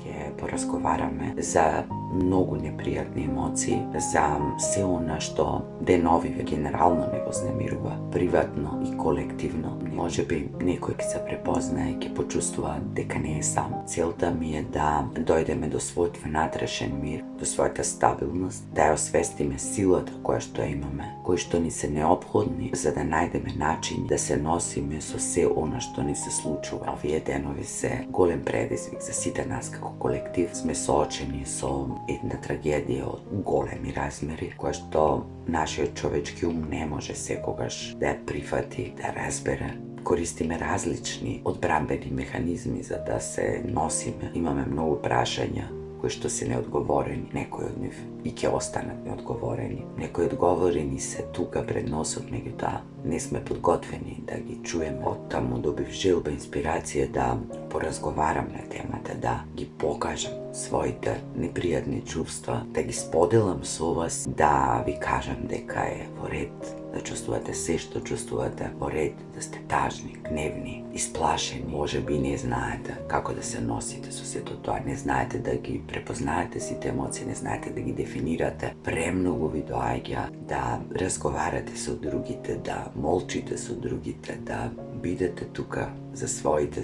ќе поразговараме за многу непријатни емоции, за се она што деновиве генерално не вознемирува, приватно и колективно. Може би некој ќе се препознае, ќе почувствува дека не е сам. Целта ми е да дојдеме до својот внатрешен мир, до својата стабилност, да ја освестиме силата која што имаме, кои што ни се неопходни за да најдеме начин да се носиме со се она што ни се случува. Овие денови се голем предизвик за сите нас како колектив. Сме соочени со една трагедија од големи размери, која што нашиот човечки ум не може секогаш да ја прифати, да разбере. Користиме различни одбранбени механизми за да се носиме. Имаме многу прашања кои што се неодговорени, некои од нив и ќе останат неодговорени. Некои одговорени се тука пред носот, меѓутоа не сме подготвени да ги чуеме. Од таму добив желба, инспирација да поразговарам на темата, да ги покажам своите непријатни чувства, да ги споделам со вас, да ви кажам дека е во ред да чувствувате се што чувствувате, во ред да сте тажни, гневни, исплашени. Може би не знаете како да се носите со сето тоа, не знаете да ги препознаете сите емоции, не знаете да ги дефинирате. Премногу ви доаѓа да разговарате со другите, да молчите со другите, да бидете тука за своите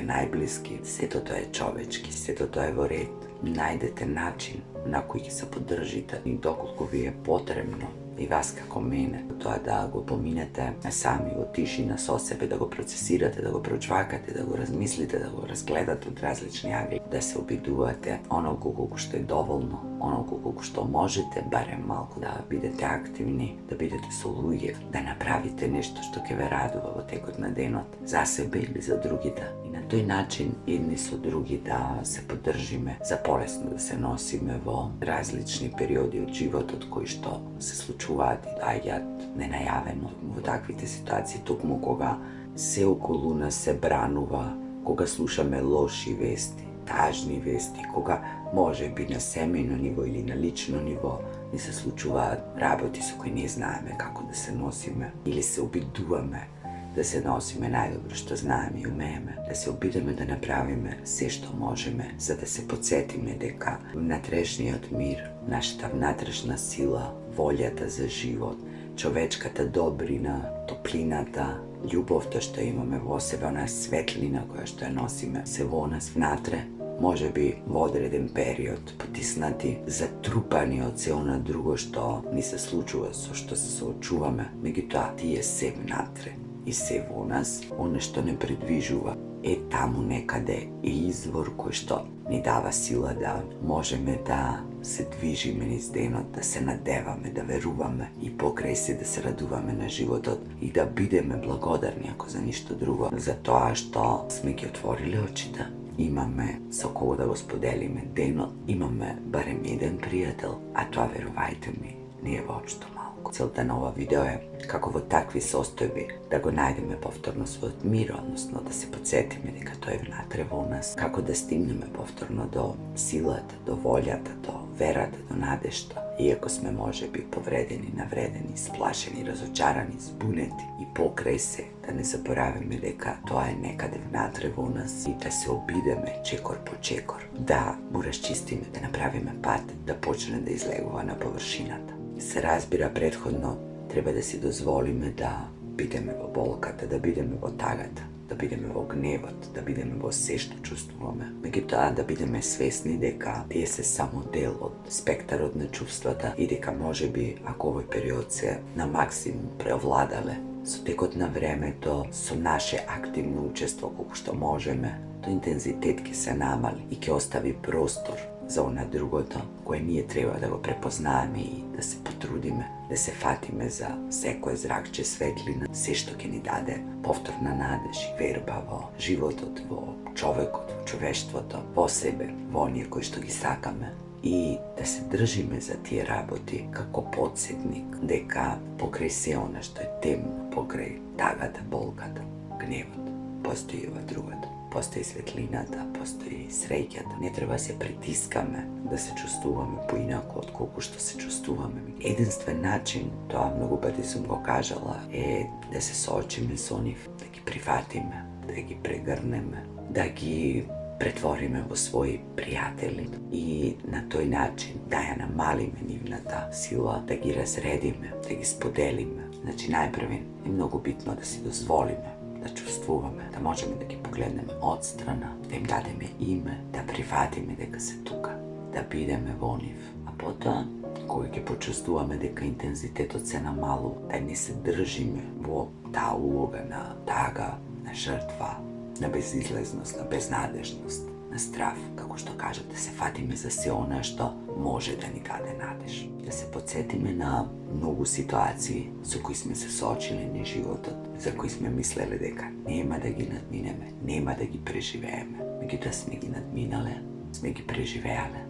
најблиски. Сето тоа е човечки, сето тоа е во ред. Најдете начин на кој ќе се поддржите и доколку ви е потребно и вас како мене, тоа да го поминете сами во тишина со себе, да го процесирате, да го прочвакате, да го размислите, да го разгледате од различни англи, да се обидувате онолку колку што е доволно, онолку колку што можете, барем малку да бидете активни, да бидете со луѓе, да направите нешто што ќе ве радува во текот на денот, за себе или за другите. И на тој начин едни со други да се поддржиме, за полесно да се носиме во различни периоди од животот кои што се случуваат и доаѓаат ненајавено. Во таквите ситуации, токму кога се околу нас се бранува, кога слушаме лоши вести, тажни вести, кога може би на семејно ниво или на лично ниво ни се случуваат работи со кои не знаеме како да се носиме или се обидуваме да се носиме најдобро што знаеме и умееме, да се обидеме да направиме се што можеме за да се подсетиме дека внатрешниот мир, нашата внатрешна сила, волјата за живот, човечката добрина, топлината, љубовта што имаме во себе, онаа светлина која што ја носиме се во нас внатре, може би во одреден период потиснати, затрупани од се она друго што ни се случува, со што се соочуваме, меѓутоа тие се внатре и се во нас, оно што не предвижува е таму некаде е извор кој што ни дава сила да можеме да се движиме низ денот, да се надеваме, да веруваме и покрај се да се радуваме на животот и да бидеме благодарни, ако за ништо друго, за тоа што сме ги отворили очите. Имаме со кого да го споделиме денот, имаме барем еден пријател, а тоа, верувајте ми, не е воопшто малку. Целта на ова видео е како во такви состојби да го најдеме повторно својот мир, односно да се подсетиме дека тој е внатре во нас, како да стигнеме повторно до силата, до волјата, до верата, до надежта. Иако сме можеби повредени, навредени, сплашени, разочарани, збунети и покрај се, да не заборавиме дека тоа е некаде внатре во нас и да се обидеме чекор по чекор, да го расчистиме, да направиме пат, да почне да излегува на површината. Се разбира претходно, треба да си дозволиме да бидеме во болката, да бидеме во тагата, да бидеме во гневот, да бидеме во се што чувствуваме. Меѓутоа да бидеме свесни дека тие се само дел од спектарот на чувствата и дека можеби ако овој период се на максимум преовладале, со текот на времето, со наше активно учество колку што можеме, тој интензитет ќе се намали и ќе остави простор за она другото, кое ние треба да го препознаеме и да се потрудиме, да се фатиме за секој зракче светлина, се што ќе ни даде повторна надеж и верба во животот, во човекот, во човештвото, во себе, во оние кои што ги сакаме. И да се држиме за тие работи како подсетник дека покрај се она што е темно, покрај тагата, болката, гневот, постои ова другото. Постои светлината, постои среќата. Не треба се притискаме да се чувствуваме поинако од колку што се чувствуваме. Единствен начин, тоа многу пати сум го кажала, е да се соочиме со нив, да ги прифатиме, да ги прегрнеме, да ги претвориме во своји пријатели и на тој начин да ја намалиме нивната сила, да ги разредиме, да ги споделиме. Значи, најпрвен е многу битно да си дозволиме да чувствуваме, да можеме да ги погледнеме одстрана, да им дадеме име, да прифатиме дека се тука, да бидеме во нив. А потоа, кога ќе почувствуваме дека интензитетот се намалува, да не се држиме во таа улога на тага, на жртва, на безизлезност, на безнадежност, на страв, како што кажете, се фатиме за се она што може да ни даде надеж. Да се подсетиме на многу ситуации со кои сме се соочили низ животот, за кои сме мислеле дека нема да ги надминеме, нема да ги преживееме. Меѓутоа сме ги надминале, сме ги преживеале.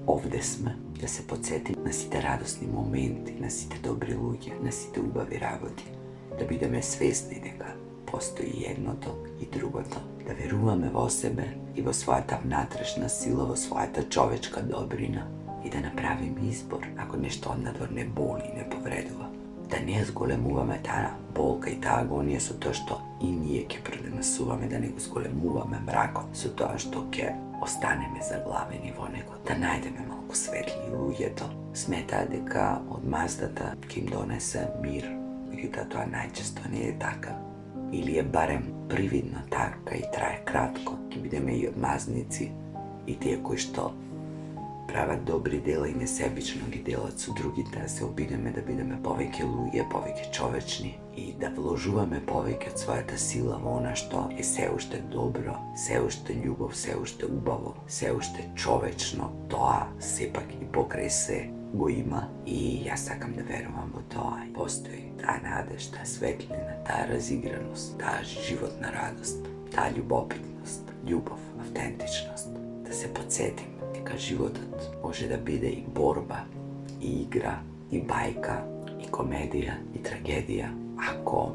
Овде сме, да се подсетим на сите радосни моменти, на сите добри луѓе, на сите убави работи, да бидеме свесни дека постои едното и другото, да веруваме во себе и во својата внатрешна сила, во својата човечка добрина и да направиме избор ако нешто однадвор не боли, не повредува. Да не зголемуваме таа болка и таа агонија со тоа што и ние ќе предонесуваме, да не го зголемуваме мракот со тоа што ќе останеме заглавени во него, да најдеме малку светли луѓето. Сметаа дека одмаздата ќе им донесе мир, меѓутоа тоа најчесто не е така. Или е барем привидно така и трае кратко. Ќе бидеме и одмазници и тие кои што прават добри дела и несебично ги делат со другите, да се обидеме да бидеме повеќе луѓе, повеќе човечни и да вложуваме повеќе од својата сила во она што е се уште добро, се уште љубов, се уште убаво, се уште човечно. Тоа сепак и покрај се го има и јас сакам да верувам во тоа. Постои таа надеж, таа светлина, таа разиграност, таа животна радост, таа љубопитност, љубов, автентичност. Да се подсетим дека животот може да биде и борба, и игра, и бајка, и комедија, и трагедија. Ако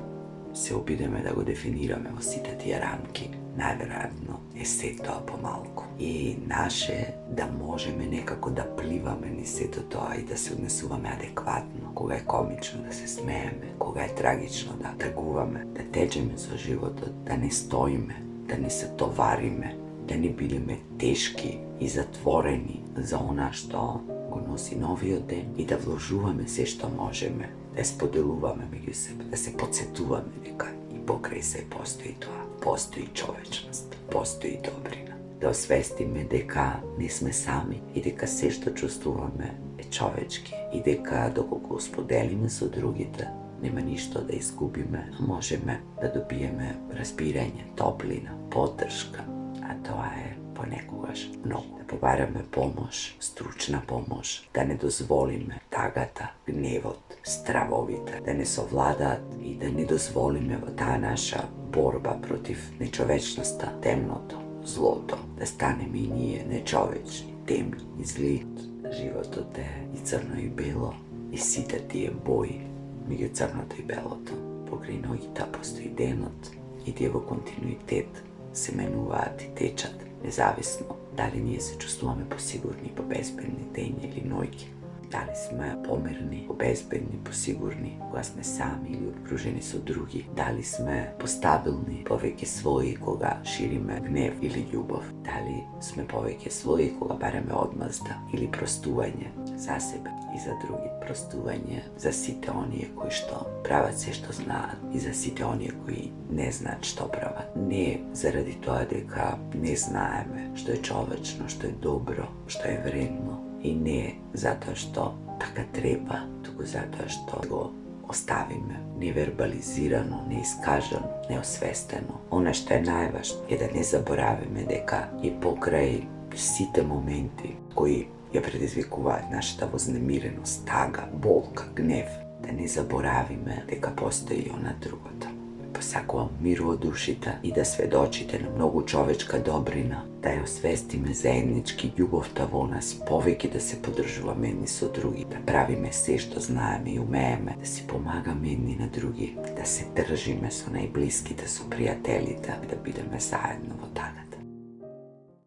се обидеме да го дефинираме во сите тие рамки, најверојатно е се тоа помалку. И наше да можеме некако да пливаме низ сето тоа и да се однесуваме адекватно. Кога е комично да се смееме, кога е трагично да тагуваме, да течеме со животот, да не стоиме, да не се товариме, да не бидеме тешки и затворени за она што го носи новиот ден и да вложуваме се што можеме, да споделуваме меѓу себе, да се подсетуваме дека и покрај се постои тоа, постои човечност, постои добрина. Да освестиме дека не сме сами и дека се што чувствуваме е човечки и дека доколку споделиме со другите, нема ништо да изгубиме, а можеме да добиеме разбирање, топлина, поддршка, а тоа е понекогаш многу. Да побараме помош, стручна помош, да не дозволиме тагата, гневот, стравовите да не совладаат и да не дозволиме во таа наша борба против нечовечноста, темното, злото, да станеме и ние нечовечни, темни и зли. Животот е и црно и бело и сите тие бои меѓу црното и белото. Покрај ноќта постои денот и тие во континуитет се менуваат и течат, независно дали ние се чувствуваме посигурни, побезбедни дења или ноќи. Дали сме помирни, побезбедни, посигурни кога сме сами или обкружени со други. Дали сме постабилни, повеќе своји кога шириме гнев или љубов. Дали сме повеќе своји кога бараме одмазда или простување за себе и за други. Простување за сите оние кои што прават се што знаат и за сите оние кои не знаат што прават. Не заради тоа дека не знаеме што е човечно, што е добро, што е вредно, и не затоа што така треба, туку затоа што го оставиме невербализирано, неискажано, неосвестено. Она што е најважно е да не заборавиме дека и покрај сите моменти кои ја предизвикуваат нашата вознемиреност, тага, болка, гнев, да не заборавиме дека постои она другото. Посакувам мир во душите и да сведочите на многу човечка добрина, да ја освестиме заеднички љубовта во нас, повеќе да се поддржуваме едни со други, да правиме се што знаеме и умееме, да си помагаме едни на други, да се држиме со најблиските, со пријателите, да бидеме заедно во тага.